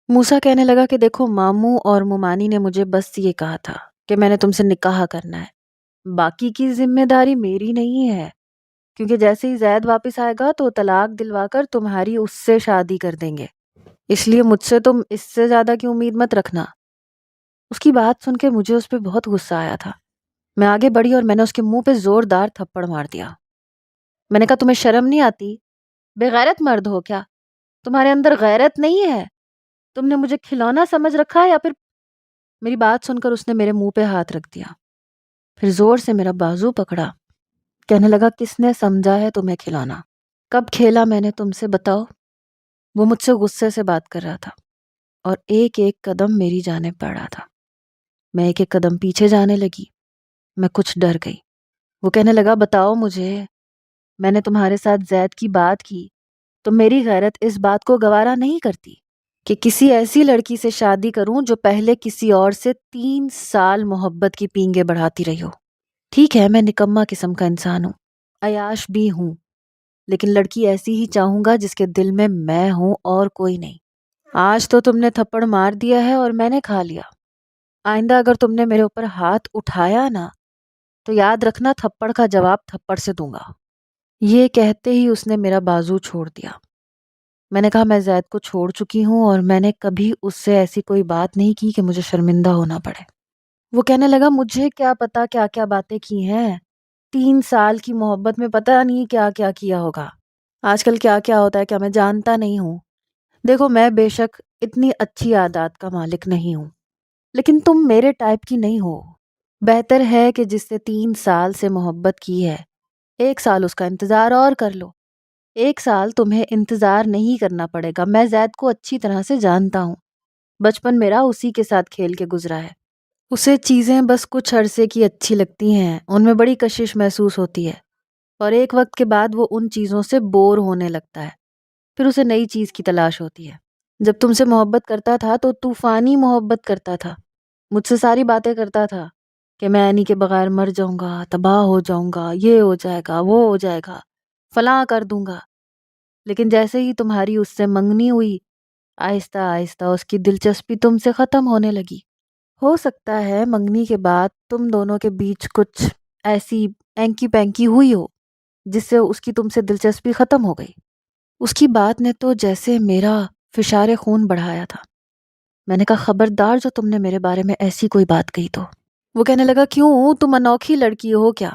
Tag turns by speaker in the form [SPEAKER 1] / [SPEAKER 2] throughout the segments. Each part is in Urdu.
[SPEAKER 1] موسیٰ کہنے لگا کہ دیکھو ماموں اور ممانی نے مجھے بس یہ کہا تھا کہ میں نے تم سے نکاح کرنا ہے، باقی کی ذمہ داری میری نہیں ہے، کیونکہ جیسے ہی زید واپس آئے گا تو طلاق دلوا کر تمہاری اس سے شادی کر دیں گے، اس لیے مجھ سے تم اس سے زیادہ کی امید مت رکھنا۔ اس کی بات سن کے مجھے اس پہ بہت غصہ آیا تھا۔ میں آگے بڑھی اور میں نے اس کے منہ پہ زوردار تھپڑ مار دیا۔ میں نے کہا تمہیں شرم نہیں آتی؟ بے غیرت مرد ہو کیا؟ تمہارے اندر غیرت نہیں ہے؟ تم نے مجھے کھلونا سمجھ رکھا ہے یا پھر… میری بات سن کر اس نے میرے منہ پہ ہاتھ رکھ دیا، پھر زور سے میرا بازو پکڑا، کہنے لگا کس نے سمجھا ہے تمہیں کھلانا؟ کب کھیلا میں نے تم سے بتاؤ؟ وہ مجھ سے غصے سے بات کر رہا تھا اور ایک ایک قدم میری جانب بڑھ رہا تھا۔ میں ایک ایک قدم پیچھے جانے لگی، میں کچھ ڈر گئی۔ وہ کہنے لگا بتاؤ مجھے، میں نے تمہارے ساتھ زید کی بات کی تو میری غیرت اس بات کو گوارا نہیں کرتی کہ کسی ایسی لڑکی سے شادی کروں جو پہلے کسی اور سے 3 سال محبت کی پینگیں بڑھاتی رہی ہو۔ ٹھیک ہے میں نکما قسم کا انسان ہوں، عیاش بھی ہوں، لیکن لڑکی ایسی ہی چاہوں گا جس کے دل میں ہوں اور کوئی نہیں۔ آج تو تم نے تھپڑ مار دیا ہے اور میں نے کھا لیا، آئندہ اگر تم نے میرے اوپر ہاتھ اٹھایا نا تو یاد رکھنا تھپڑ کا جواب تھپڑ سے دوں گا۔ یہ کہتے ہی اس نے میرا بازو چھوڑ دیا۔ میں نے کہا میں زید کو چھوڑ چکی ہوں اور میں نے کبھی اس سے ایسی کوئی بات نہیں کی کہ مجھے شرمندہ ہونا پڑے۔ وہ کہنے لگا مجھے کیا پتا کیا کیا باتیں کی ہیں، 3 سال کی محبت میں پتہ نہیں کیا کیا کیا ہوگا، آج کل کیا کیا ہوتا ہے کیا میں جانتا نہیں ہوں؟ دیکھو میں بے شک اتنی اچھی عادات کا مالک نہیں ہوں، لیکن تم میرے ٹائپ کی نہیں ہو۔ بہتر ہے کہ جس سے 3 سال سے محبت کی ہے 1 سال اس کا انتظار اور کر لو۔ 1 سال تمہیں انتظار نہیں کرنا پڑے گا، میں زید کو اچھی طرح سے جانتا ہوں، بچپن میرا اسی کے ساتھ کھیل کے گزرا ہے۔ اسے چیزیں بس کچھ عرصے کی اچھی لگتی ہیں، ان میں بڑی کشش محسوس ہوتی ہے اور ایک وقت کے بعد وہ ان چیزوں سے بور ہونے لگتا ہے، پھر اسے نئی چیز کی تلاش ہوتی ہے۔ جب تم سے محبت کرتا تھا تو طوفانی محبت کرتا تھا، مجھ سے ساری باتیں کرتا تھا کہ میں اینی کے بغیر مر جاؤں گا، تباہ ہو جاؤں گا، یہ ہو جائے گا، وہ ہو جائے گا، فلاں کر دوں گا۔ لیکن جیسے ہی تمہاری اس سے منگنی ہوئی، آہستہ آہستہ اس کی دلچسپی تم سے ختم ہونے لگی۔ ہو سکتا ہے منگنی کے بعد تم دونوں کے بیچ کچھ ایسی اینکی پینکی ہوئی ہو جس سے اس کی تم سے دلچسپی ختم ہو گئی۔ اس کی بات نے تو جیسے میرا فشار خون بڑھایا تھا۔ میں نے کہا خبردار جو تم نے میرے بارے میں ایسی کوئی بات کہی تو۔ وہ کہنے لگا کیوں، تم انوکھی لڑکی ہو کیا؟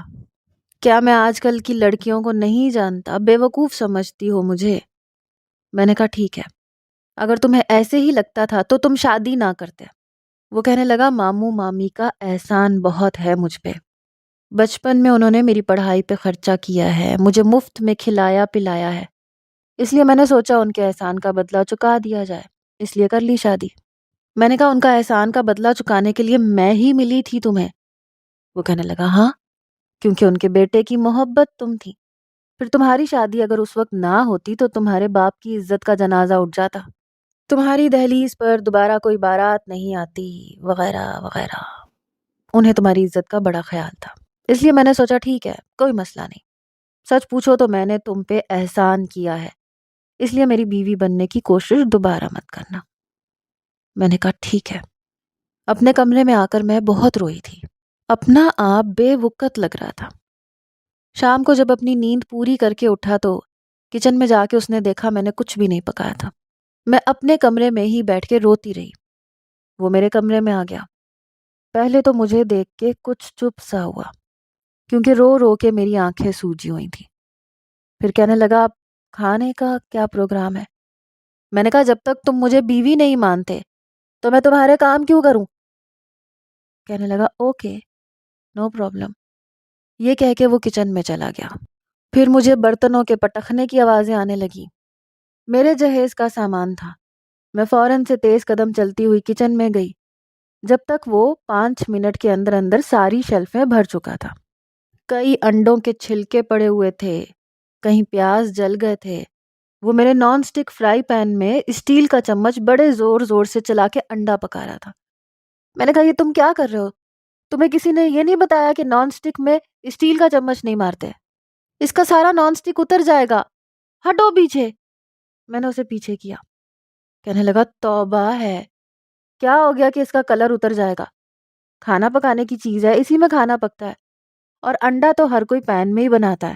[SPEAKER 1] کیا میں آج کل کی لڑکیوں کو نہیں جانتا، بے وقوف سمجھتی ہو مجھے؟ میں نے کہا ٹھیک ہے، اگر تمہیں ایسے ہی لگتا تھا تو تم شادی نہ کرتے۔ وہ کہنے لگا ماموں مامی کا احسان بہت ہے مجھ پہ، بچپن میں انہوں نے میری پڑھائی پہ خرچہ کیا ہے، مجھے مفت میں کھلایا پلایا ہے، اس لیے میں نے سوچا ان کے احسان کا بدلہ چکا دیا جائے، اس لیے کر لی شادی۔ میں نے کہا ان کا احسان کا بدلہ چکانے کے لیے میں ہی ملی تھی تمہیں؟ وہ کہنے لگا ہاں، کیونکہ ان کے بیٹے کی محبت تم تھی، پھر تمہاری شادی اگر اس وقت نہ ہوتی تو تمہارے باپ کی عزت کا جنازہ اٹھ جاتا، تمہاری دہلیز پر دوبارہ کوئی بارات نہیں آتی، وغیرہ وغیرہ۔ انہیں تمہاری عزت کا بڑا خیال تھا، اس لیے میں نے سوچا ٹھیک ہے کوئی مسئلہ نہیں، سچ پوچھو تو میں نے تم پہ احسان کیا ہے، اس لیے میری بیوی بننے کی کوشش دوبارہ مت کرنا۔ میں نے کہا ٹھیک ہے۔ اپنے کمرے میں آ کر میں بہت روئی تھی، اپنا آپ بے وقت لگ رہا تھا۔ شام کو جب اپنی نیند پوری کر کے اٹھا تو کچن میں جا کے اس نے دیکھا میں نے کچھ بھی نہیں پکایا تھا۔ میں اپنے کمرے میں ہی بیٹھ کے روتی رہی۔ وہ میرے کمرے میں آ گیا، پہلے تو مجھے دیکھ کے کچھ چپ سا ہوا کیونکہ رو رو کے میری آنکھیں سوجی ہوئی تھیں۔ پھر کہنے لگا اب کھانے کا کیا پروگرام ہے؟ میں نے کہا جب تک تم مجھے بیوی نہیں مانتے تو میں تمہارے کام کیوں کروں؟ کہنے لگا اوکے نو پرابلم۔ یہ کہہ کے وہ کچن میں چلا گیا۔ پھر مجھے برتنوں کے پٹخنے کی آوازیں آنے لگی، میرے جہیز کا سامان تھا۔ میں فوراً سے تیز قدم چلتی ہوئی کچن میں گئی، جب تک وہ 5 منٹ کے اندر اندر ساری شیلفیں بھر چکا تھا۔ کئی انڈوں کے چھلکے پڑے ہوئے تھے، کہیں پیاز جل گئے تھے۔ وہ میرے نان سٹک فرائی پین میں اسٹیل کا چمچ بڑے زور زور سے چلا کے انڈا پکا رہا تھا۔ میں نے کہا یہ تم کیا کر رہے ہو؟ تمہیں کسی نے یہ نہیں بتایا کہ نان سٹک میں اسٹیل کا چمچ نہیں مارتے؟ اس کا سارا نان سٹک اتر جائے گا، ہٹو پیچھے۔ میں نے اسے پیچھے کیا۔ کہنے لگا توبہ ہے، کیا ہو گیا کہ اس کا کلر اتر جائے گا؟ کھانا پکانے کی چیز ہے، اسی میں کھانا پکتا ہے، اور انڈا تو ہر کوئی پین میں ہی بناتا ہے۔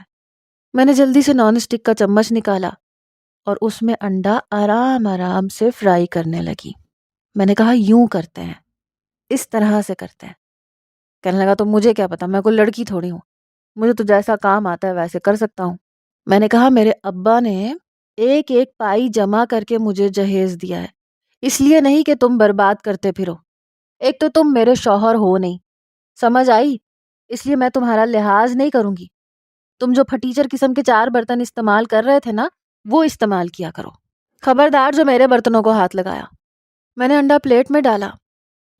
[SPEAKER 1] میں نے جلدی سے نان اسٹک کا چمچ نکالا اور اس میں انڈا آرام آرام سے فرائی کرنے لگی۔ میں نے کہا یوں کرتے ہیں، اس طرح سے کرتے ہیں۔ کہنے لگا تو مجھے کیا پتا، میں کوئی لڑکی تھوڑی ہوں، مجھے تو جیسا کام آتا ہے ویسے کر سکتا ہوں۔ میں نے کہا میرے ابا نے ایک ایک پائی جمع کر کے مجھے جہیز دیا ہے، اس لیے نہیں کہ تم برباد کرتے پھرو۔ ایک تو تم میرے شوہر ہو نہیں، سمجھ آئی؟ اس لیے میں تمہارا لحاظ نہیں کروں گی۔ تم جو پھٹیچر قسم کے 4 برتن استعمال کر رہے تھے نا، وہ استعمال کیا کرو۔ خبردار جو میرے برتنوں کو ہاتھ لگایا۔ میں نے انڈا پلیٹ میں ڈالا،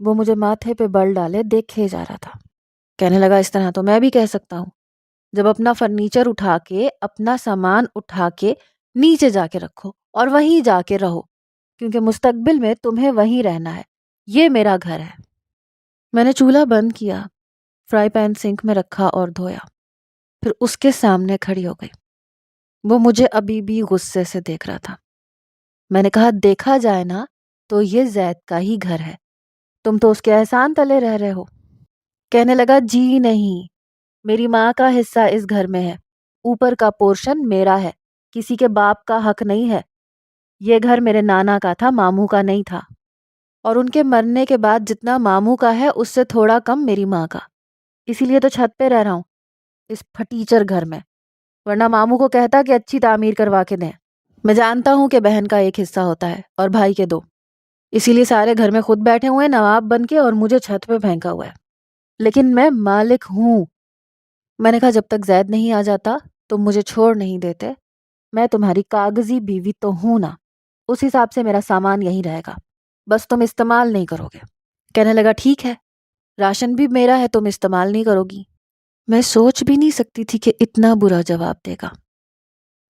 [SPEAKER 1] وہ مجھے ماتھے پہ بل ڈالے دیکھے جا رہا تھا۔ کہنے لگا اس طرح تو میں بھی کہہ سکتا ہوں، جب اپنا فرنیچر اٹھا کے، اپنا سامان اٹھا کے نیچے جا کے رکھو اور وہیں جا کے رہو، کیونکہ مستقبل میں تمہیں وہیں رہنا ہے، یہ میرا گھر ہے۔ میں نے چولہا بند کیا، فرائی پین سنک میں رکھا اور دھویا، پھر اس کے سامنے کھڑی ہو گئی۔ وہ مجھے ابھی بھی غصے سے دیکھ رہا تھا۔ میں نے کہا دیکھا جائے نا تو یہ زید کا ہی گھر ہے، تم تو اس کے احسان تلے رہ رہے ہو۔ کہنے لگا جی نہیں، میری ماں کا حصہ اس گھر میں ہے، اوپر کا پورشن میرا ہے، کسی کے باپ کا حق نہیں ہے۔ یہ گھر میرے نانا کا تھا، ماموں کا نہیں تھا، اور ان کے مرنے کے بعد جتنا ماموں کا ہے اس سے تھوڑا کم میری ماں کا، اسی لیے تو چھت پہ رہ رہا ہوں اس پھٹیچر گھر میں، ورنہ ماموں کو کہتا کہ اچھی تعمیر کروا کے دیں۔ میں جانتا ہوں کہ بہن کا ایک حصہ ہوتا ہے اور بھائی کے 2، اسی لیے سارے گھر میں خود بیٹھے ہوئے نواب بن کے اور مجھے چھت پہ پھینکا ہوا ہے، لیکن میں مالک ہوں۔ میں نے کہا جب تک زید نہیں آ جاتا تم مجھے چھوڑ نہیں دیتے، میں تمہاری کاغذی بیوی تو ہوں نا، اس حساب سے میرا سامان یہیں رہے گا، بس تم استعمال نہیں کرو گے۔ کہنے لگا ٹھیک ہے، راشن بھی میرا ہے، تم استعمال نہیں کرو گی۔ میں سوچ بھی نہیں سکتی تھی کہ اتنا برا جواب دے گا۔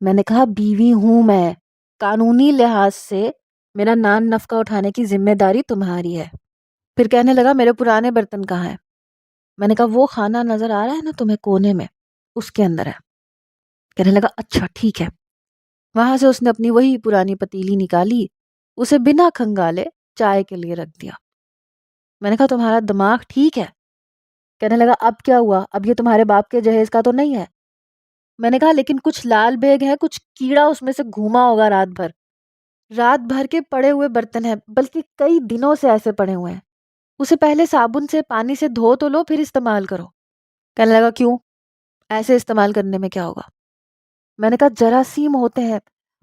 [SPEAKER 1] میں نے کہا بیوی ہوں میں، قانونی لحاظ سے میرا نان نفقہ اٹھانے کی ذمہ داری تمہاری ہے۔ پھر کہنے لگا میرے پرانے برتن کہاں ہیں؟ میں نے کہا وہ خانہ نظر آ رہا ہے نا تمہیں کونے میں، اس کے اندر ہے۔ کہنے لگا اچھا ٹھیک ہے۔ وہاں سے اس نے اپنی وہی پرانی پتیلی نکالی، اسے بنا کھنگالے چائے کے لیے رکھ دیا۔ میں نے کہا تمہارا دماغ ٹھیک ہے؟ کہنے لگا اب کیا ہوا، اب یہ تمہارے باپ کے جہیز کا تو نہیں ہے؟ میں نے کہا لیکن کچھ لال بیگ ہے، کچھ کیڑا اس میں سے گھوما ہوگا رات بھر کے پڑے ہوئے برتن ہیں، بلکہ کئی دنوں سے ایسے پڑے ہوئے ہیں، اسے پہلے صابن سے پانی سے دھو تو لو پھر استعمال کرو۔ کہنے لگا کیوں، ایسے استعمال کرنے میں کیا ہوگا؟ میں نے کہا جراثیم ہوتے ہیں،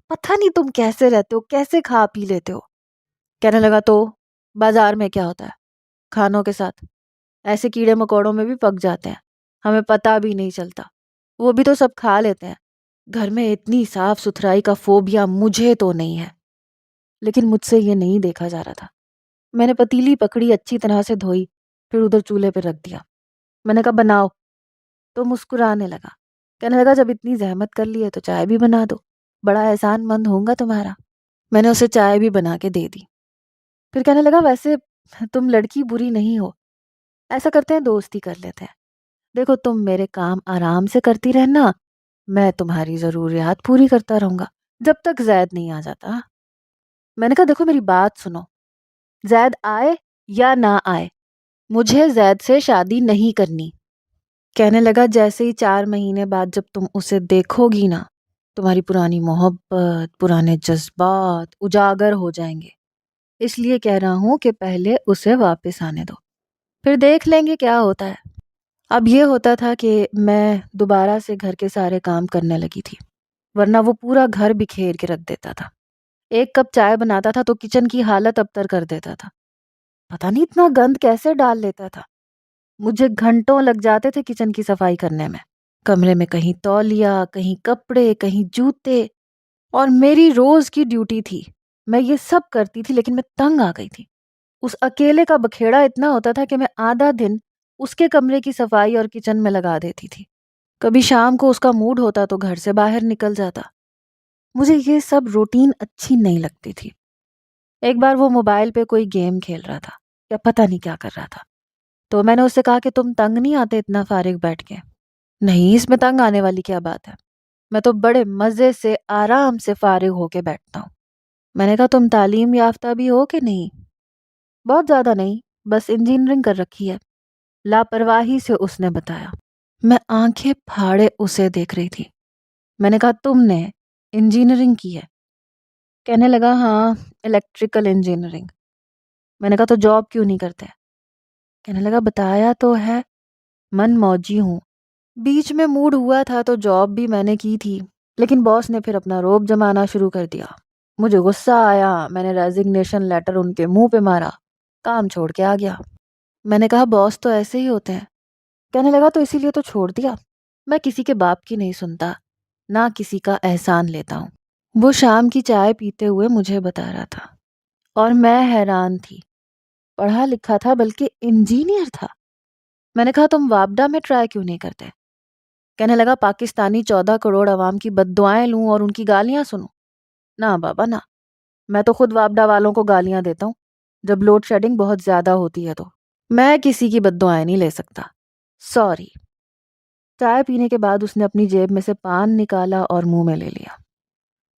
[SPEAKER 1] پتہ نہیں تم کیسے رہتے ہو، کیسے کھا پی لیتے ہو۔ کہنے لگا تو بازار میں کیا ہوتا ہے، کھانوں کے ساتھ ایسے کیڑے مکوڑوں میں بھی پک جاتے ہیں، ہمیں پتہ بھی نہیں چلتا، وہ بھی تو سب کھا لیتے ہیں۔ گھر میں اتنی صاف ستھرائی کا فوبیا مجھے تو نہیں ہے، لیکن مجھ سے یہ نہیں دیکھا جا رہا تھا۔ میں نے پتیلی پکڑی، اچھی طرح سے دھوئی، پھر ادھر چولہے پہ رکھ دیا۔ میں نے کہا بناؤ، تو مسکرانے لگا۔ کہنے لگا جب اتنی زحمت کر لی ہے تو چائے بھی بنا دو، بڑا احسان مند ہوں گا تمہارا۔ میں نے اسے چائے بھی بنا کے دے دی۔ پھر کہنے لگا ویسے تم لڑکی بری نہیں ہو، ایسا کرتے ہیں دوستی کر لیتے ہیں، دیکھو تم میرے کام آرام سے کرتی رہنا، میں تمہاری ضروریات پوری کرتا رہوں گا جب تک زید نہیں آ جاتا۔ میں نے کہا دیکھو میری بات سنو، زید آئے یا نہ آئے مجھے زید سے شادی نہیں کرنی۔ کہنے لگا جیسے ہی 4 مہینے بعد جب تم اسے دیکھو گی نا، تمہاری پرانی محبت، پرانے جذبات اجاگر ہو جائیں گے، اس لیے کہہ رہا ہوں کہ پہلے اسے واپس آنے دو، پھر دیکھ لیں گے کیا ہوتا ہے۔ اب یہ ہوتا تھا کہ میں دوبارہ سے گھر کے سارے کام کرنے لگی تھی، ورنہ وہ پورا گھر بکھیر کے رکھ دیتا تھا۔ 1 کپ چائے بناتا تھا تو کچن کی حالت ابتر کر دیتا تھا، پتہ نہیں اتنا گند کیسے ڈال لیتا تھا۔ مجھے گھنٹوں لگ جاتے تھے کچن کی صفائی کرنے میں، کمرے میں کہیں تولیہ، کہیں کپڑے، کہیں جوتے، اور میری روز کی ڈیوٹی تھی، میں یہ سب کرتی تھی لیکن میں تنگ آ گئی تھی۔ اس اکیلے کا بکھیڑا اتنا ہوتا تھا کہ میں آدھا دن اس کے کمرے کی صفائی اور کچن میں لگا دیتی تھی۔ کبھی شام کو اس کا موڈ ہوتا تو گھر سے باہر نکل جاتا۔ مجھے یہ سب روٹین اچھی نہیں لگتی تھی۔ ایک بار وہ موبائل پہ کوئی گیم کھیل رہا تھا یا پتہ نہیں کیا کر رہا تھا، تو میں نے اس سے کہا کہ تم تنگ نہیں آتے اتنا فارغ بیٹھ کے؟ نہیں، اس میں تنگ آنے والی کیا بات ہے، میں تو بڑے مزے سے آرام سے فارغ ہو کے بیٹھتا ہوں۔ میں نے کہا تم تعلیم یافتہ بھی ہو کہ نہیں؟ بہت زیادہ نہیں، بس انجینئرنگ کر رکھی ہے، لاپرواہی سے اس نے بتایا۔ میں آنکھیں پھاڑے اسے دیکھ رہی تھی۔ میں نے کہا تم نے انجینئرنگ کی ہے؟ کہنے لگا ہاں، الیکٹریکل انجینئرنگ۔ میں نے کہا تو جاب کیوں نہیں کرتے؟ کہنے لگا بتایا تو ہے، من موجی ہوں، بیچ میں موڈ ہوا تھا تو جاب بھی میں نے کی تھی، لیکن باس نے پھر اپنا روب جمانا شروع کر دیا۔ مجھے غصہ آیا، میں نے ریزگنیشن لیٹر ان کے منہ پہ مارا، کام چھوڑ کے آ گیا۔ میں نے کہا باس تو ایسے ہی ہوتے ہیں۔ کہنے لگا تو اسی لیے تو چھوڑ دیا۔ میں کسی کے باپ کی نہیں سنتا، نہ کسی کا احسان لیتا ہوں۔ وہ شام کی چائے پیتے ہوئے مجھے بتا رہا تھا اور میں حیران تھی۔ پڑھا لکھا تھا، بلکہ انجینئر تھا۔ میں نے کہا تم وابڈا میں ٹرائی کیوں نہیں کرتے؟ کہنے لگا پاکستانی 14 کروڑ عوام کی بد دعائیں لوں اور ان کی گالیاں سنوں؟ نہ بابا نہ، میں تو خود وابڈا والوں کو گالیاں دیتا ہوں جب لوڈ شیڈنگ بہت زیادہ ہوتی ہے، تو میں کسی کی بد دعائیں نہیں لے سکتا، سوری۔ چائے پینے کے بعد اس نے اپنی جیب میں سے پان نکالا اور منہ میں لے لیا۔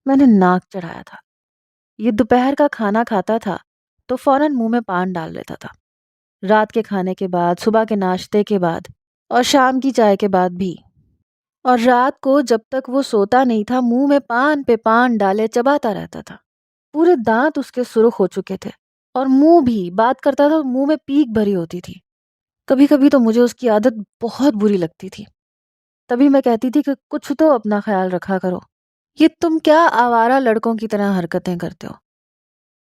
[SPEAKER 1] میں نے ناک چڑھایا تھا۔ یہ دوپہر کا کھانا کھاتا تھا تو فوراً منہ میں پان ڈال لیتا تھا، رات کے کھانے کے بعد، صبح کے ناشتے کے بعد اور شام کی چائے کے بعد بھی۔ اور رات کو جب تک وہ سوتا نہیں تھا منہ میں پان پہ پان ڈالے چباتا رہتا تھا۔ پورے دانت اس کے سرخ ہو چکے تھے اور منہ بھی، بات کرتا تھا منہ میں پیک بھری ہوتی تھی۔ کبھی کبھی تو مجھے اس کی عادت بہت بری لگتی تھی۔ تبھی میں کہتی تھی کہ کچھ تو اپنا خیال رکھا کرو، یہ تم کیا آوارہ لڑکوں کی طرح حرکتیں کرتے ہو؟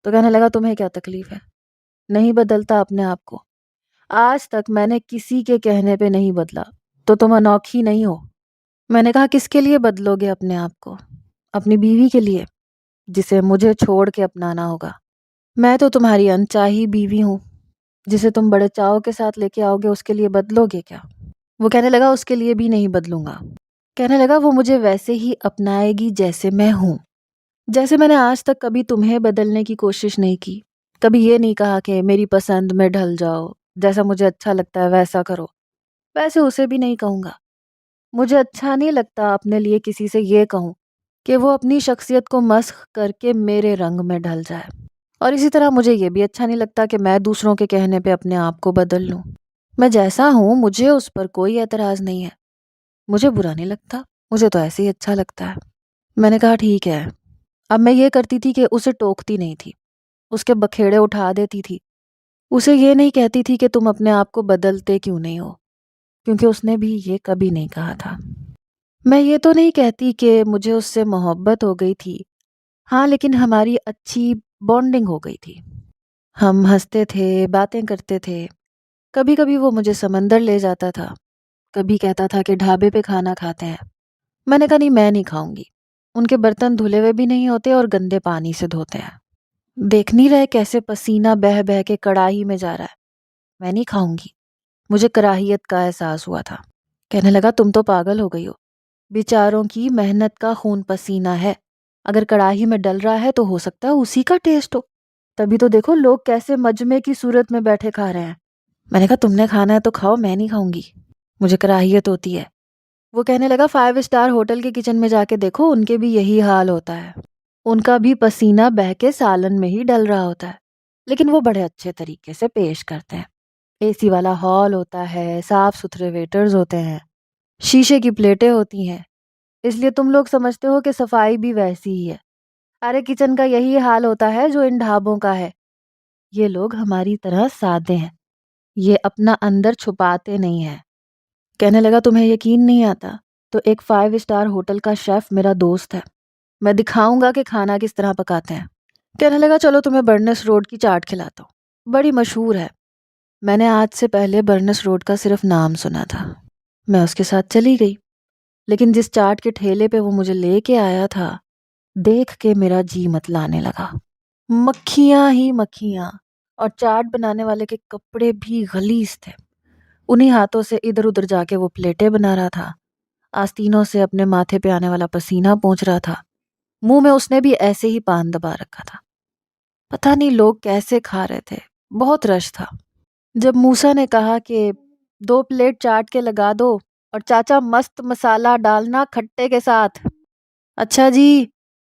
[SPEAKER 1] تو کہنے لگا تمہیں کیا تکلیف ہے؟ نہیں بدلتا اپنے آپ کو، آج تک میں نے کسی کے کہنے پہ نہیں بدلا، تو تم انوکھی نہیں ہو۔ میں نے کہا کس کے لیے بدلو گے اپنے آپ کو؟ اپنی بیوی کے لیے، جسے مجھے چھوڑ کے اپنانا ہوگا۔ میں تو تمہاری انچاہی بیوی ہوں، جسے تم بڑے چاؤ کے ساتھ لے کے آؤ گے، اس کے لیے بدلو گے کیا؟ وہ کہنے لگا اس کے لیے بھی نہیں بدلوں گا۔ کہنے لگا وہ مجھے ویسے ہی اپنائے گی جیسے میں ہوں، جیسے میں نے آج تک کبھی تمہیں بدلنے کی کوشش نہیں کی، کبھی یہ نہیں کہا کہ میری پسند میں ڈھل جاؤ، جیسا مجھے اچھا لگتا ہے ویسا کرو، ویسے اسے بھی نہیں کہوں گا۔ مجھے اچھا نہیں لگتا اپنے لیے کسی سے یہ کہوں کہ وہ اپنی شخصیت کو مسخ کر کے میرے رنگ میں ڈھل جائے، اور اسی طرح مجھے یہ بھی اچھا نہیں لگتا کہ میں دوسروں کے کہنے پہ اپنے آپ کو بدل لوں۔ میں جیسا ہوں مجھے اس پر کوئی اعتراض نہیں ہے، مجھے برا نہیں لگتا، مجھے تو ایسے ہی اچھا لگتا ہے۔ میں نے کہا ٹھیک ہے۔ اب میں یہ کرتی تھی کہ اسے ٹوکتی نہیں تھی، اس کے بکھیڑے اٹھا دیتی تھی، اسے یہ نہیں کہتی تھی کہ تم اپنے آپ کو بدلتے کیوں نہیں ہو، کیونکہ اس نے بھی یہ کبھی نہیں کہا تھا۔ میں یہ تو نہیں کہتی کہ مجھے اس سے محبت ہو گئی تھی، ہاں، لیکن ہماری اچھی بانڈنگ ہو گئی تھی۔ ہم ہنستے تھے، باتیں کرتے تھے، کبھی کبھی وہ مجھے سمندر لے جاتا تھا، کبھی کہتا تھا کہ ڈھابے پہ کھانا کھاتے ہیں۔ میں نے کہا نہیں، میں نہیں کھاؤں گی، ان کے برتن دھلے ہوئے بھی نہیں ہوتے اور گندے پانی سے دھوتے ہیں، دیکھ نہیں رہے کیسے پسینہ بہہ بہہ کے کڑاہی میں جا رہا ہے؟ میں نہیں کھاؤں گی۔ مجھے کراہیت کا احساس ہوا تھا۔ کہنے لگا تم تو پاگل ہو گئی ہو، بیچاروں کی محنت کا خون پسینہ ہے، اگر کڑاہی میں ڈل رہا ہے تو ہو سکتا ہے اسی کا ٹیسٹ ہو، تبھی تو دیکھو لوگ کیسے مجمع کی صورت میں بیٹھے کھا رہے ہیں۔ میں نے کہا تم نے کھانا ہے تو کھاؤ، میں نہیں کھاؤں گی، مجھے کراہیت ہوتی ہے۔ وہ کہنے لگا 5 اسٹار ہوٹل کے کچن میں جا کے دیکھو، ان کے بھی یہی حال ہوتا ہے، ان کا بھی پسینہ بہہ کے سالن میں ہی ڈل رہا ہوتا ہے، لیکن وہ بڑے اچھے طریقے سے پیش کرتے ہیں، اے سی والا ہال ہوتا ہے، صاف ستھرے ویٹرز ہوتے ہیں، شیشے کی پلیٹیں ہوتی ہیں، اس لیے تم لوگ سمجھتے ہو کہ صفائی بھی ویسی ہی ہے۔ ارے کچن کا یہی حال ہوتا ہے جو ان ڈھابوں کا ہے۔ یہ لوگ ہماری طرح سادے ہیں، یہ اپنا اندر چھپاتے نہیں ہیں۔ کہنے لگا تمہیں یقین نہیں آتا تو ایک 5 اسٹار ہوٹل کا شیف میرا دوست ہے، میں دکھاؤں گا کہ کھانا کس طرح پکاتے ہیں۔ کہنے لگا چلو تمہیں برنس روڈ کی چاٹ کھلاتا ہوں، بڑی مشہور ہے۔ میں نے آج سے پہلے برنس روڈ کا صرف نام سنا تھا۔ میں اس کے ساتھ چلی گئی، لیکن جس چاٹ کے ٹھیلے پہ وہ مجھے لے کے آیا تھا، دیکھ کے میرا جی مت لانے لگا۔ مکھیاں ہی مکھیاں، اور چاٹ بنانے والے کے کپڑے بھی غلیظ تھے، انہی ہاتھوں سے ادھر ادھر جا کے وہ پلیٹیں بنا رہا تھا، آستینوں سے اپنے ماتھے پہ آنے والا پسینہ پونچھ رہا تھا، منہ میں اس نے بھی ایسے ہی پان دبا رکھا تھا۔ پتہ نہیں لوگ کیسے کھا رہے تھے، بہت رش تھا۔ جب موسیٰ نے کہا کہ 2 پلیٹ چاٹ کے لگا دو اور چاچا مست مسالہ ڈالنا کھٹے کے ساتھ، اچھا جی،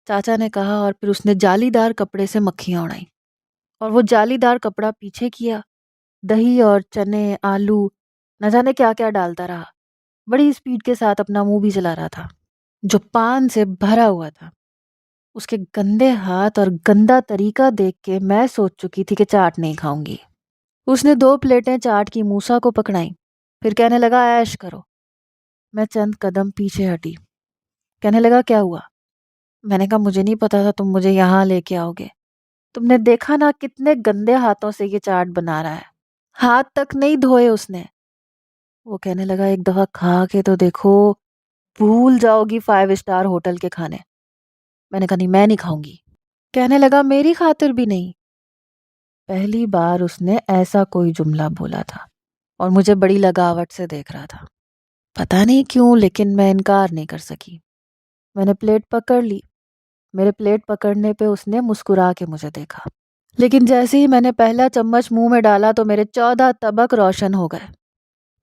[SPEAKER 1] چاچا نے کہا، اور پھر اس نے جالی دار کپڑے سے مکھیاں اڑائیں اور وہ جالی دار کپڑا پیچھے کیا، دہی اور چنے، آلو، نہ جانے کیا کیا ڈالتا رہا، بڑی اسپیڈ کے ساتھ اپنا منہ بھی چلا رہا تھا جو پان سے بھرا ہوا تھا۔ اس کے گندے ہاتھ اور گندا طریقہ دیکھ کے میں سوچ چکی تھی کہ چاٹ نہیں کھاؤں گی۔ اس نے 2 پلیٹیں چاٹ کی موسیٰ کو پکڑائیں، پھر کہنے لگا عیش کرو۔ میں چند قدم پیچھے ہٹی۔ کہنے لگا کیا ہوا؟ میں نے کہا مجھے نہیں پتا تھا تم مجھے یہاں لے کے آؤ گے، تم نے دیکھا نا کتنے گندے ہاتھوں سے یہ چاٹ بنا رہا ہے، ہاتھ تک نہیں دھوئے اس نے۔ وہ کہنے لگا ایک دفعہ کھا کے تو دیکھو، بھول جاؤ گی 5 اسٹار ہوٹل کے کھانے۔ میں نے کہا نہیں، میں نہیں کھاؤں گی۔ کہنے لگا میری خاطر بھی نہیں۔ پہلی بار اس نے ایسا کوئی جملہ بولا تھا اور مجھے بڑی لگاوٹ سے دیکھ رہا تھا۔ پتہ نہیں کیوں لیکن میں انکار نہیں کر سکی۔ میں نے پلیٹ پکڑ لی۔ میرے پلیٹ پکڑنے پہ اس نے مسکرا کے مجھے دیکھا، لیکن جیسے ہی میں نے پہلا چمچ منہ میں ڈالا تو میرے 14 طبق روشن ہو گئے۔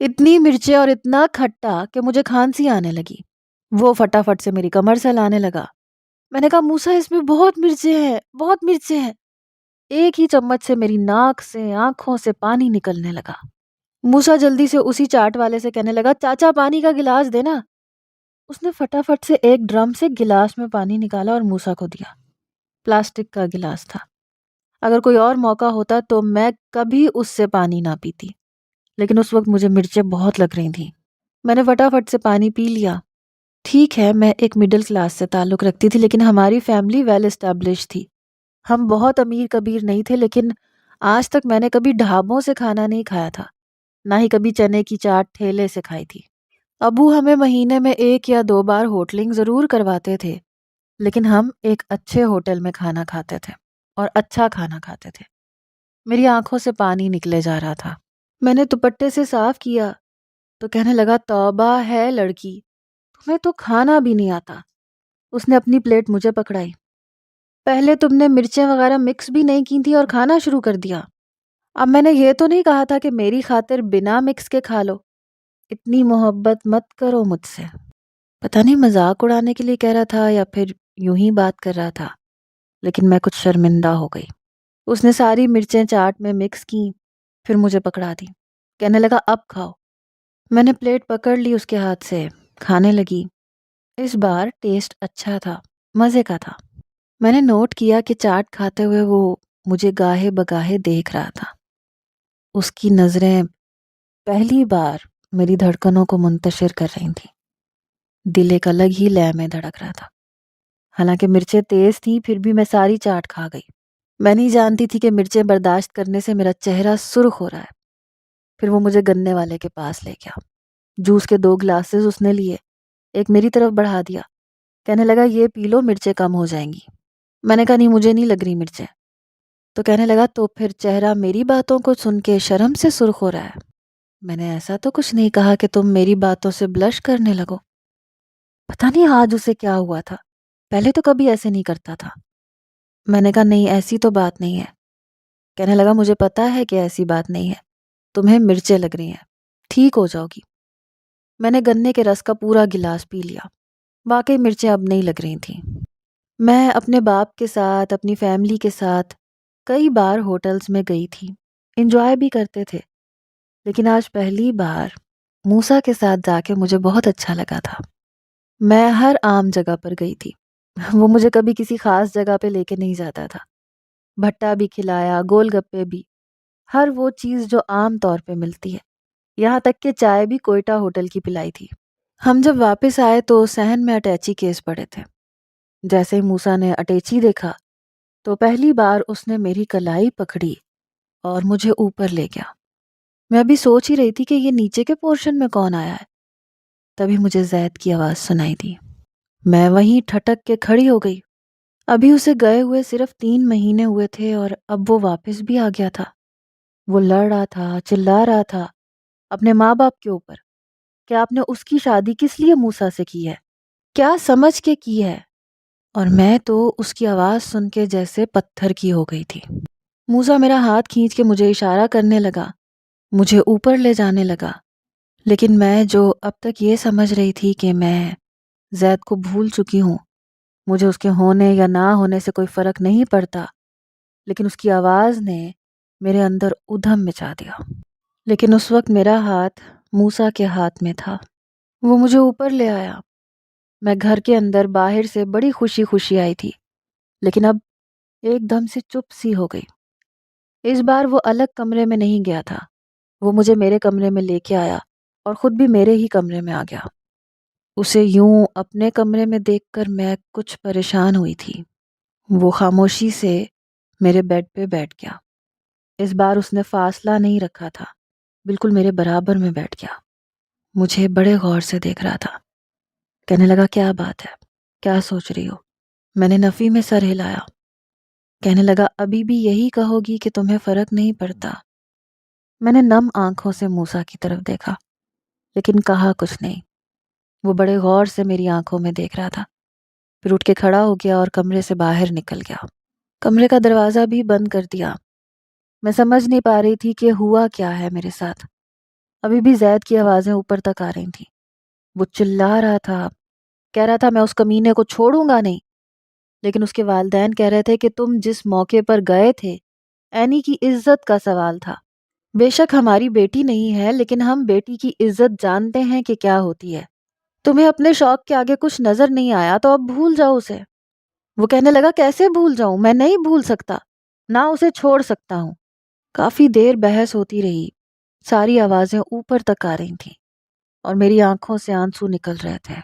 [SPEAKER 1] اتنی مرچیں اور اتنا کھٹا کہ مجھے کھانسی آنے لگی۔ وہ فٹافٹ سے میری کمر سے لانے لگا۔ میں نے کہا موسیٰ اس میں بہت مرچیں ہیں، بہت مرچیں ہیں۔ ایک ہی چمچ سے میری ناک سے، آنکھوں سے پانی نکلنے لگا۔ موسیٰ جلدی سے اسی چاٹ والے سے کہنے لگا چاچا پانی کا گلاس دینا۔ اس نے فٹافٹ سے ایک ڈرم سے گلاس میں پانی نکالا اور موسیٰ کو دیا۔ پلاسٹک کا گلاس تھا۔ اگر کوئی اور موقع ہوتا تو میں کبھی اس سے پانی نہ پیتی، لیکن اس وقت مجھے مرچیں بہت لگ رہی تھیں۔ میں نے فٹافٹ سے پانی پی لیا۔ ٹھیک ہے میں ایک مڈل کلاس سے تعلق رکھتی تھی، لیکن ہماری فیملی ویل اسٹیبلش تھی۔ ہم بہت امیر کبیر نہیں تھے، لیکن آج تک میں نے کبھی ڈھابوں سے کھانا نہیں کھایا تھا، نہ ہی کبھی چنے کی چاٹ ٹھیلے سے کھائی تھی۔ ابو ہمیں مہینے میں 1 یا 2 بار ہوٹلنگ ضرور کرواتے تھے، لیکن ہم ایک اچھے ہوٹل میں کھانا کھاتے تھے اور اچھا کھانا کھاتے تھے۔ میری آنکھوں سے پانی نکلے جا رہا تھا۔ میں نے دوپٹے سے صاف کیا تو کہنے لگا توبہ ہے لڑکی، تمہیں تو کھانا بھی نہیں آتا۔ اس نے اپنی پلیٹ مجھے پکڑائی۔ پہلے تم نے مرچیں وغیرہ مکس بھی نہیں کی تھی اور کھانا شروع کر دیا۔ اب میں نے یہ تو نہیں کہا تھا کہ میری خاطر بنا مکس کے کھا لو۔ اتنی محبت مت کرو مجھ سے۔ پتہ نہیں مذاق اڑانے کے لیے کہہ رہا تھا یا پھر یوں ہی بات کر رہا تھا، لیکن میں کچھ شرمندہ ہو گئی۔ اس نے ساری مرچیں چاٹ میں مکس کی، پھر مجھے پکڑا دی۔ کہنے لگا اب کھاؤ۔ میں نے پلیٹ پکڑ لی اس کے ہاتھ سے، کھانے لگی۔ اس بار ٹیسٹ اچھا تھا، مزے کا تھا۔ میں نے نوٹ کیا کہ چاٹ کھاتے ہوئے وہ مجھے گاہے بگاہے دیکھ رہا تھا۔ اس کی نظریں پہلی بار میری دھڑکنوں کو منتشر کر رہی تھیں۔ دل ایک الگ ہی لے میں دھڑک رہا تھا۔ حالانکہ مرچیں تیز تھیں پھر بھی میں ساری چاٹ کھا گئی۔ میں نہیں جانتی تھی کہ مرچیں برداشت کرنے سے میرا چہرہ سرخ ہو رہا ہے۔ پھر وہ مجھے گنے والے کے پاس لے گیا۔ جوس کے 2 گلاسز اس نے لیے، ایک میری طرف بڑھا دیا۔ کہنے لگا یہ پی لو، مرچیں کم ہو جائیں گی۔ میں نے کہا نہیں مجھے نہیں لگ رہی مرچیں۔ تو کہنے لگا تو پھر چہرہ میری باتوں کو سن کے شرم سے سرخ ہو رہا ہے۔ میں نے ایسا تو کچھ نہیں کہا کہ تم میری باتوں سے بلش کرنے لگو۔ پتہ نہیں آج اسے کیا ہوا تھا، پہلے تو کبھی ایسے نہیں کرتا تھا۔ میں نے کہا نہیں ایسی تو بات نہیں ہے۔ کہنے لگا مجھے پتا ہے کہ ایسی بات نہیں ہے، تمہیں مرچیں لگ رہی ہیں، ٹھیک ہو جاؤ گی۔ میں نے گنے کے رس کا پورا گلاس پی لیا۔ واقعی مرچیں اب نہیں لگ رہی تھیں۔ میں اپنے باپ کے ساتھ، اپنی فیملی کے ساتھ کئی بار ہوٹلز میں گئی تھی، انجوائے بھی کرتے تھے، لیکن آج پہلی بار موسیٰ کے ساتھ جا کے مجھے بہت اچھا لگا تھا۔ میں ہر عام جگہ پر گئی تھی، وہ مجھے کبھی کسی خاص جگہ پہ لے کے نہیں جاتا تھا۔ بھٹا بھی کھلایا، گول گپے بھی، ہر وہ چیز جو عام طور پہ ملتی ہے، یہاں تک کہ چائے بھی کوئٹہ ہوٹل کی پلائی تھی۔ ہم جب واپس آئے تو صحن میں اٹیچی کیس پڑے تھے۔ جیسے ہی موسیٰ نے اٹیچی دیکھا تو پہلی بار اس نے میری کلائی پکڑی اور مجھے اوپر لے گیا۔ میں ابھی سوچ ہی رہی تھی کہ یہ نیچے کے پورشن میں کون آیا ہے، تبھی مجھے زید کی آواز سنائی دی۔ میں وہیں ٹھٹک کے کھڑی ہو گئی۔ ابھی اسے گئے ہوئے صرف 3 مہینے ہوئے تھے اور اب وہ واپس بھی آ گیا تھا۔ وہ لڑ رہا تھا، چلا رہا تھا اپنے ماں باپ کے اوپر کہ آپ نے اس کی شادی کس لیے موسیٰ سے کی ہے، کیا سمجھ کے کی ہے، اور میں تو اس کی آواز سن کے جیسے پتھر کی ہو گئی تھی۔ موسیٰ میرا ہاتھ کھینچ کے مجھے اشارہ کرنے لگا، مجھے اوپر لے جانے لگا، لیکن میں جو اب تک یہ سمجھ رہی تھی کہ میں زید کو بھول چکی ہوں، مجھے اس کے ہونے یا نہ ہونے سے کوئی فرق نہیں پڑتا، لیکن اس کی آواز نے میرے اندر ادھم مچا دیا۔ لیکن اس وقت میرا ہاتھ موسیٰ کے ہاتھ میں تھا۔ وہ مجھے اوپر لے آیا۔ میں گھر کے اندر باہر سے بڑی خوشی خوشی آئی تھی، لیکن اب ایک دم سے چپ سی ہو گئی۔ اس بار وہ الگ کمرے میں نہیں گیا تھا، وہ مجھے میرے کمرے میں لے کے آیا اور خود بھی میرے ہی کمرے میں آ گیا۔ اسے یوں اپنے کمرے میں دیکھ کر میں کچھ پریشان ہوئی تھی۔ وہ خاموشی سے میرے بیڈ پہ بیٹھ گیا۔ اس بار اس نے فاصلہ نہیں رکھا تھا، بالکل میرے برابر میں بیٹھ گیا۔ مجھے بڑے غور سے دیکھ رہا تھا۔ کہنے لگا، کیا بات ہے، کیا سوچ رہی ہو؟ میں نے نفی میں سر ہلایا۔ کہنے لگا، ابھی بھی یہی کہو گی کہ تمہیں فرق نہیں پڑتا؟ میں نے نم آنکھوں سے موسیٰ کی طرف دیکھا، لیکن کہا کچھ نہیں۔ وہ بڑے غور سے میری آنکھوں میں دیکھ رہا تھا، پھر اٹھ کے کھڑا ہو گیا اور کمرے سے باہر نکل گیا۔ کمرے کا دروازہ بھی بند کر دیا۔ میں سمجھ نہیں پا رہی تھی کہ ہوا کیا ہے میرے ساتھ۔ ابھی بھی زید کی آوازیں اوپر تک آ رہی تھیں۔ وہ چلا رہا تھا، کہہ رہا تھا میں اس کمینے کو چھوڑوں گا نہیں، لیکن اس کے والدین کہہ رہے تھے کہ تم جس موقع پر گئے تھے اینی کی عزت کا سوال تھا۔ بے شک ہماری بیٹی نہیں ہے، لیکن ہم بیٹی کی عزت جانتے ہیں کہ کیا ہوتی ہے۔ تمہیں اپنے شوق کے آگے کچھ نظر نہیں آیا تو اب بھول جاؤ اسے۔ وہ کہنے لگا، کیسے بھول جاؤں؟ میں نہیں بھول سکتا، نہ اسے چھوڑ سکتا ہوں۔ کافی دیر بحث ہوتی رہی، ساری آوازیں اوپر تک آ رہی تھیں اور میری آنکھوں سے آنسو نکل رہے تھے۔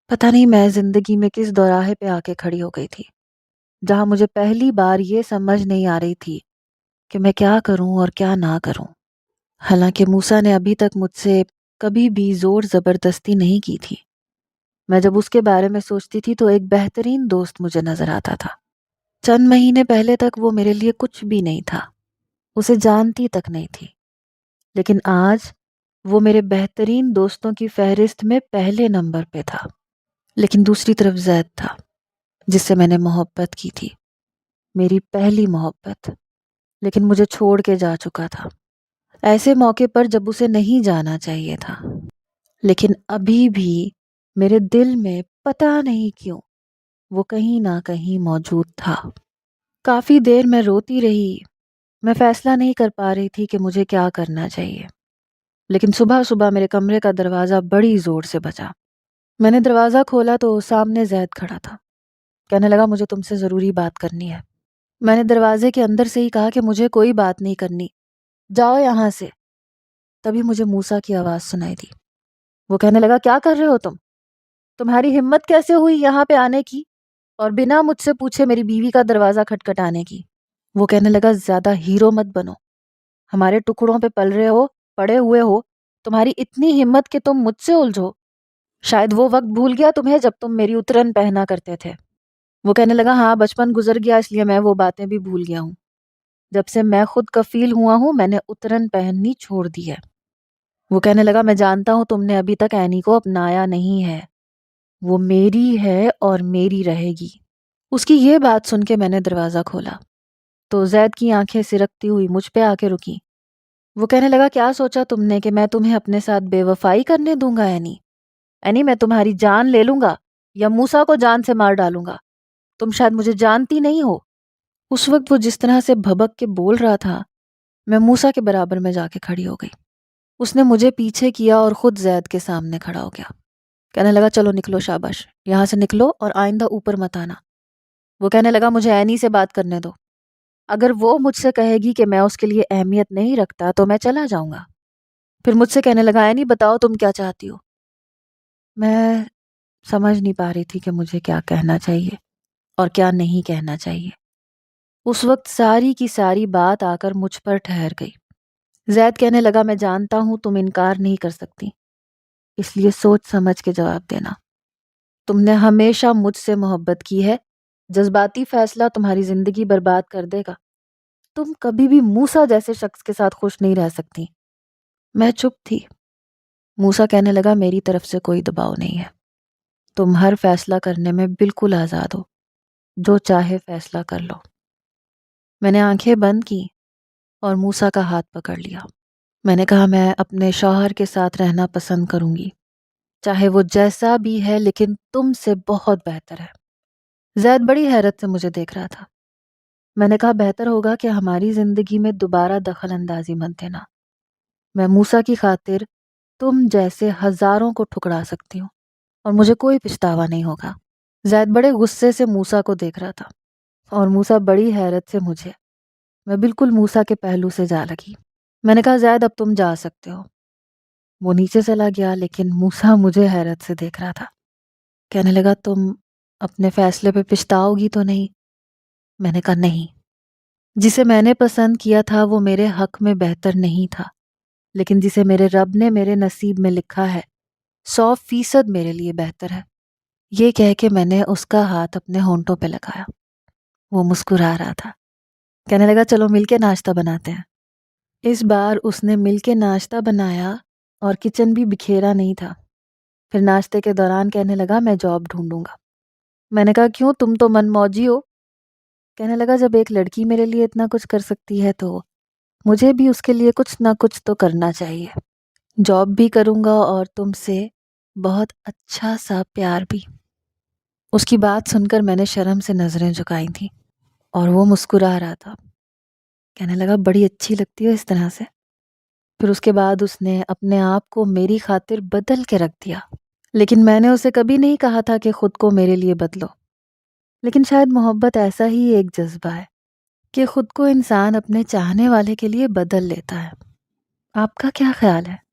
[SPEAKER 1] پتہ نہیں میں زندگی میں کس دوراہے پہ آ کے کھڑی ہو گئی تھی، جہاں مجھے پہلی بار یہ سمجھ نہیں آ رہی تھی کہ میں کیا کروں اور کیا نہ کروں۔ حالانکہ موسیٰ نے ابھی تک مجھ سے کبھی بھی زور زبردستی نہیں کی تھی۔ میں جب اس کے بارے میں سوچتی تھی تو ایک بہترین دوست مجھے نظر آتا تھا۔ چند مہینے پہلے تک وہ میرے لیے کچھ بھی نہیں تھا، اسے جانتی تک نہیں تھی، لیکن آج وہ میرے بہترین دوستوں کی فہرست میں پہلے نمبر پہ تھا۔ لیکن دوسری طرف زید تھا، جس سے میں نے محبت کی تھی، میری پہلی محبت، لیکن مجھے چھوڑ کے جا چکا تھا، ایسے موقع پر جب اسے نہیں جانا چاہیے تھا۔ لیکن ابھی بھی میرے دل میں پتہ نہیں کیوں وہ کہیں نہ کہیں موجود تھا۔ کافی دیر میں روتی رہی، میں فیصلہ نہیں کر پا رہی تھی کہ مجھے کیا کرنا چاہیے۔ لیکن صبح صبح میرے کمرے کا دروازہ بڑی زور سے بجا۔ میں نے دروازہ کھولا تو سامنے زید کھڑا تھا۔ کہنے لگا، مجھے تم سے ضروری بات کرنی ہے۔ میں نے دروازے کے اندر سے ہی کہا کہ مجھے کوئی بات نہیں کرنی، جاؤ یہاں سے۔ تبھی مجھے موسیٰ کی آواز سنائی دی۔ وہ کہنے لگا، کیا کر رہے ہو تم؟ تمہاری ہمت کیسے ہوئی یہاں پہ آنے کی اور بنا مجھ سے پوچھے میری بیوی کا دروازہ کھٹکھٹانے کی؟ وہ کہنے لگا، زیادہ ہیرو مت بنو، ہمارے ٹکڑوں پہ پل رہے ہو، پڑے ہوئے ہو، تمہاری اتنی ہمت کہ تم مجھ سے الجھو۔ شاید وہ وقت بھول گیا تمہیں جب تم میری اترن پہنا کرتے تھے۔ وہ کہنے لگا، ہاں بچپن گزر گیا، اس لیے میں وہ باتیں بھی بھول گیا ہوں۔ جب سے میں خود کفیل ہوا ہوں میں نے اترن پہننی چھوڑ دی ہے۔ وہ کہنے لگا، میں جانتا ہوں تم نے ابھی تک اینی کو اپنایا نہیں ہے، وہ میری ہے اور میری رہے گی۔ اس کی یہ بات سن کے میں نے دروازہ کھولا تو زید کی آنکھیں سرکتی ہوئی مجھ پہ آ کے رکی۔ وہ کہنے لگا، کیا سوچا تم نے کہ میں تمہیں اپنے ساتھ بے وفائی کرنے دوں گا؟ اینی میں تمہاری جان لے لوں گا یا موسیٰ کو جان سے مار ڈالوں گا، تم شاید مجھے جانتی نہیں ہو۔ اس وقت وہ جس طرح سے بھبک کے بول رہا تھا، میں موسیٰ کے برابر میں جا کے کھڑی ہو گئی۔ اس نے مجھے پیچھے کیا اور خود زید کے سامنے کھڑا ہو گیا۔ کہنے لگا، چلو نکلو، شاباش، یہاں سے نکلو اور آئندہ اوپر مت آنا۔ وہ کہنے لگا، مجھے اینی سے بات کرنے دو، اگر وہ مجھ سے کہے گی کہ میں اس کے لیے اہمیت نہیں رکھتا تو میں چلا جاؤں گا۔ پھر مجھ سے کہنے لگا، اینی بتاؤ تم کیا چاہتی ہو؟ میں سمجھ نہیں پا رہی تھی کہ مجھے کیا کہنا چاہیے اور کیا نہیں کہنا چاہیے۔ اس وقت ساری کی ساری بات آ کر مجھ پر ٹھہر گئی۔ زید کہنے لگا، میں جانتا ہوں تم انکار نہیں کر سکتی، اس لیے سوچ سمجھ کے جواب دینا۔ تم نے ہمیشہ مجھ سے محبت کی ہے، جذباتی فیصلہ تمہاری زندگی برباد کر دے گا۔ تم کبھی بھی موسیٰ جیسے شخص کے ساتھ خوش نہیں رہ سکتی۔ میں چپ تھی۔ موسیٰ کہنے لگا، میری طرف سے کوئی دباؤ نہیں ہے، تم ہر فیصلہ کرنے میں بالکل آزاد ہو، جو چاہے فیصلہ کر لو۔ میں نے آنکھیں بند کی اور موسیٰ کا ہاتھ پکڑ لیا۔ میں نے کہا، میں اپنے شوہر کے ساتھ رہنا پسند کروں گی، چاہے وہ جیسا بھی ہے، لیکن تم سے بہت بہتر ہے۔ زید بڑی حیرت سے مجھے دیکھ رہا تھا۔ میں نے کہا بہتر ہوگا کہ ہماری زندگی میں دوبارہ دخل اندازی مت دینا۔ میں موسیٰ کی خاطر تم جیسے ہزاروں کو ٹھکرا سکتی ہوں اور مجھے کوئی پچھتاوا نہیں ہوگا۔ زید بڑے غصے سے موسیٰ کو دیکھ رہا تھا اور موسیٰ بڑی حیرت سے مجھے۔ میں بالکل موسیٰ کے پہلو سے جا لگی۔ میں نے کہا زید اب تم جا سکتے ہو۔ وہ نیچے چلا گیا لیکن موسیٰ مجھے حیرت سے دیکھ رہا تھا۔ کہنے لگا تم اپنے فیصلے پہ پچھتاؤ گی تو نہیں؟ میں نے کہا نہیں، جسے میں نے پسند کیا تھا وہ میرے حق میں بہتر نہیں تھا، لیکن جسے میرے رب نے میرے نصیب میں لکھا ہے 100% میرے لیے بہتر ہے۔ یہ کہہ کے میں نے اس کا ہاتھ اپنے ہونٹوں پہ لگایا۔ وہ مسکرا رہا تھا، کہنے لگا چلو مل کے ناشتہ بناتے ہیں۔ اس بار اس نے مل کے ناشتہ بنایا اور کچن بھی بکھیرا نہیں تھا۔ پھر ناشتے کے دوران کہنے لگا میں جاب ڈھونڈوں گا۔ میں نے کہا کیوں، تم تو من موجی ہو؟ کہنے لگا جب ایک لڑکی میرے لیے اتنا کچھ کر سکتی ہے تو مجھے بھی اس کے لیے کچھ نہ کچھ تو کرنا چاہیے۔ جاب بھی کروں گا اور تم سے بہت اچھا سا پیار بھی۔ اس کی بات سن کر میں نے شرم سے نظریں جھکائی تھیں اور وہ مسکرا رہا تھا۔ کہنے لگا بڑی اچھی لگتی ہو اس طرح سے۔ پھر اس کے بعد اس نے اپنے آپ کو میری خاطر بدل کے رکھ دیا، لیکن میں نے اسے کبھی نہیں کہا تھا کہ خود کو میرے لیے بدلو۔ لیکن شاید محبت ایسا ہی ایک جذبہ ہے کہ خود کو انسان اپنے چاہنے والے کے لیے بدل لیتا ہے۔ آپ کا کیا خیال ہے؟